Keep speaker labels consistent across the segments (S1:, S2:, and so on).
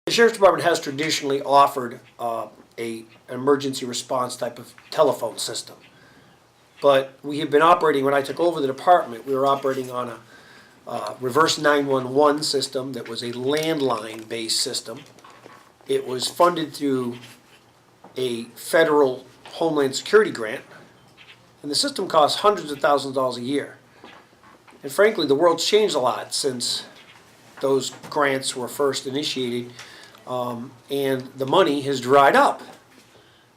S1: The Sheriff's Department has traditionally offered an emergency response type of telephone system. But we have been operating, when I took over the department, we were operating on a reverse 911 system that was a landline-based system. It was funded through a federal Homeland Security grant, and the system costs hundreds of thousands of dollars a year. And frankly, the world's changed a lot since those grants were first initiated, and the money has dried up.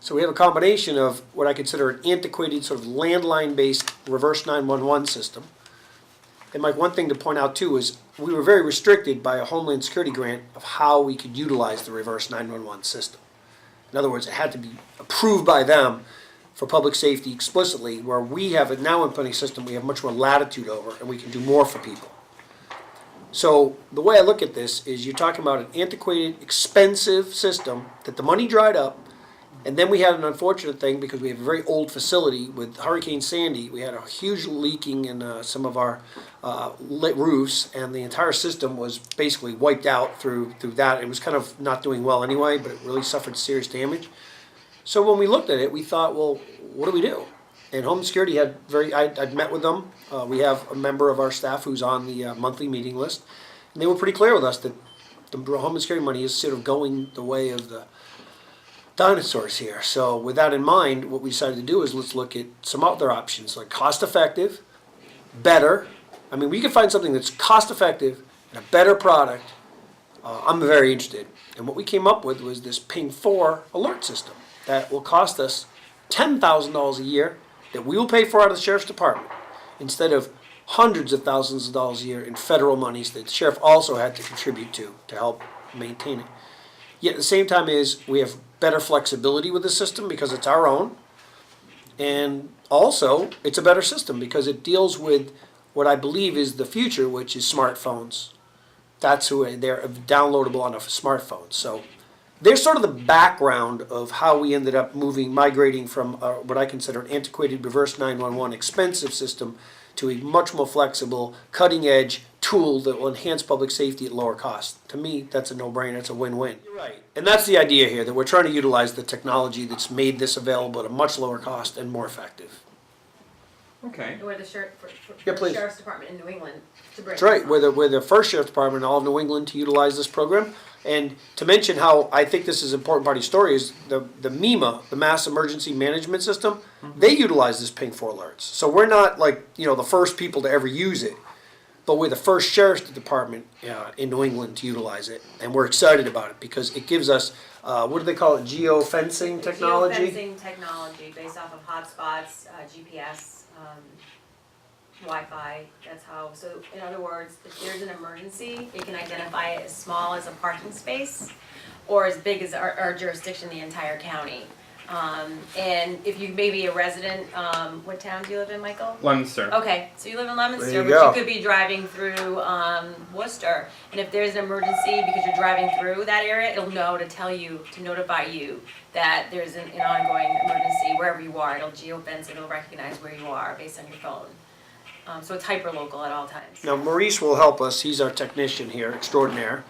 S1: So we have a combination of what I consider an antiquated sort of landline-based reverse 911 system. And Mike, one thing to point out too is we were very restricted by a Homeland Security grant of how we could utilize the reverse 911 system. In other words, it had to be approved by them for public safety explicitly, where we have it now implementing a system we have much more latitude over, and we can do more for people. So the way I look at this is you're talking about an antiquated, expensive system that the money dried up, and then we had an unfortunate thing because we have a very old facility with Hurricane Sandy. We had a huge leaking in some of our lit roofs, and the entire system was basically wiped out through that. It was kind of not doing well anyway, but it really suffered serious damage. So when we looked at it, we thought, well, what do we do? And Homeland Security had I'd met with them. We have a member of our staff who's on the monthly meeting list, and they were pretty clear with us that the Homeland Security money is sort of going the way of the dinosaurs here. So with that in mind, what we decided to do is let's look at some other options, like cost-effective, better. I mean, we can find something that's cost-effective and a better product. I'm very interested. And what we came up with was this Ping4 alert system that will cost us $10,000 a year that we will pay for out of the Sheriff's Department instead of hundreds of thousands of dollars a year in federal monies that the Sheriff also had to contribute to help maintain it. Yet at the same time we have better flexibility with the system because it's our own, and also it's a better system because it deals with what I believe is the future, which is smartphones. That's who they're downloadable on a smartphone. So there's sort of the background of how we ended up migrating from what I consider an antiquated reverse 911 expensive system to a much more flexible, cutting-edge tool that will enhance public safety at lower cost. To me, that's a no-brainer. It's a win-win. You're right. And that's the idea here, that we're trying to utilize the technology that's made this available at a much lower cost and more effective.
S2: Okay.
S3: We're the
S1: Yeah, please.
S3: Sheriff's Department in New England to bring.
S1: That's right. We're the first Sheriff's Department in all of New England to utilize this program. And to mention how I think this is an important part of the story is the MEMA, the Mass Emergency Management System, they utilize this Ping4Alerts. So we're not like, the first people to ever use it, but we're the first Sheriff's Department in New England to utilize it. And we're excited about it because it gives us, what do they call it, geofencing technology?
S3: Geofencing technology based off of hotspots, GPS, Wi-Fi, that's how, so in other words, if there's an emergency, it can identify it as small as a parking space or as big as our jurisdiction, the entire county. And if you may be a resident, what town do you live in, Michael?
S2: Leominster.
S3: Okay, so you live in Leominster,
S1: There
S3: but
S1: you go.
S3: you could be driving through Worcester, and if there's an emergency because you're driving through that area, it'll know to tell you, to notify you that there's an ongoing emergency wherever you are. It'll geofence, it'll recognize where you are based on your phone. So it's hyper-local at all times.
S1: Now Maurice will help us. He's our technician here, extraordinaire,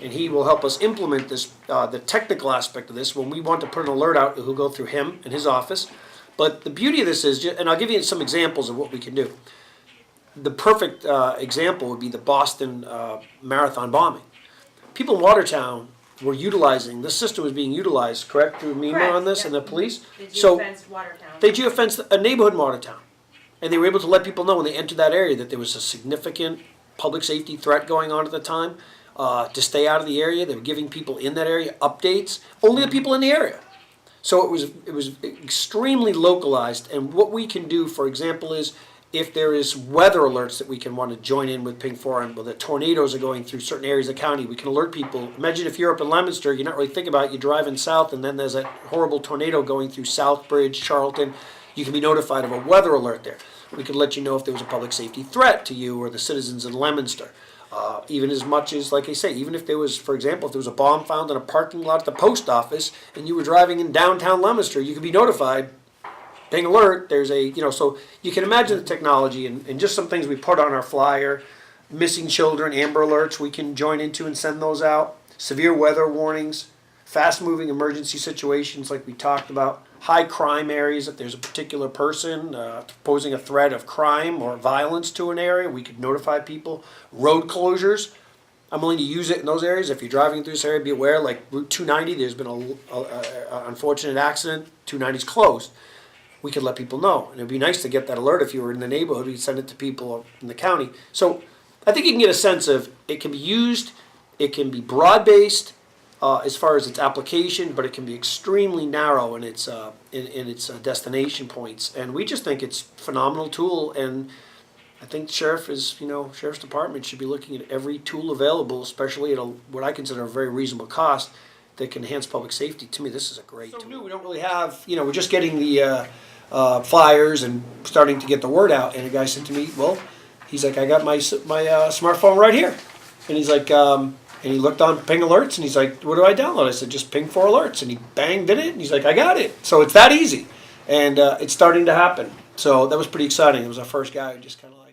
S1: and he will help us implement this, the technical aspect of this. When we want to put an alert out, it'll go through him in his office. But the beauty of this is, and I'll give you some examples of what we can do. The perfect example would be the Boston Marathon bombing. People in Watertown were utilizing, this system was being utilized, correct, through MEMA
S3: Correct,
S1: on this,
S3: yep.
S1: and the police?
S3: They
S1: So
S3: geofenced Watertown.
S1: they geofenced a neighborhood in Watertown. And they were able to let people know when they entered that area that there was a significant public safety threat going on at the time, to stay out of the area. They were giving people in that area updates, only the people in the area. So it was extremely localized. And what we can do, for example, is if there is weather alerts that we can want to join in with Ping4 and the tornadoes are going through certain areas of the county, we can alert people. Imagine if you're up in Leominster, you're not really thinking about it, you're driving south and then there's that horrible tornado going through Southbridge, Charlton. You can be notified of a weather alert there. We could let you know if there was a public safety threat to you or the citizens in Leominster. Even as much as, like I say, even if there was, for example, if there was a bomb found in a parking lot at the post office and you were driving in downtown Leominster, you could be notified, ping alert, there's a, so you can imagine the technology and just some things we put on our flyer, missing children, Amber Alerts, we can join into and send those out. severe weather warnings, fast-moving emergency situations like we talked about, high crime areas. If there's a particular person posing a threat of crime or violence to an area, we could notify people. Road closures, I'm willing to use it in those areas. If you're driving through this area, be aware, like Route 290, there's been an unfortunate accident, 290's closed. We could let people know. And it'd be nice to get that alert if you were in the neighborhood. We'd send it to people in the county. So I think you can get a sense of it can be used, it can be broad-based as far as its application, but it can be extremely narrow in its destination points. And we just think it's a phenomenal tool. And I think sheriff's department should be looking at every tool available, especially at what I consider a very reasonable cost that can enhance public safety. To me, this is a great tool. New. We don't really have, we're just getting the flyers and starting to get the word out. And a guy said to me, well, he's like, I got my smartphone right here. And he's like, and he looked on Ping4Alerts and he's like, what do I download? I said, just Ping4Alerts. And he did it. And he's like, I got it. So it's that easy. And it's starting to happen. So that was pretty exciting. It was our first guy who just kind of like,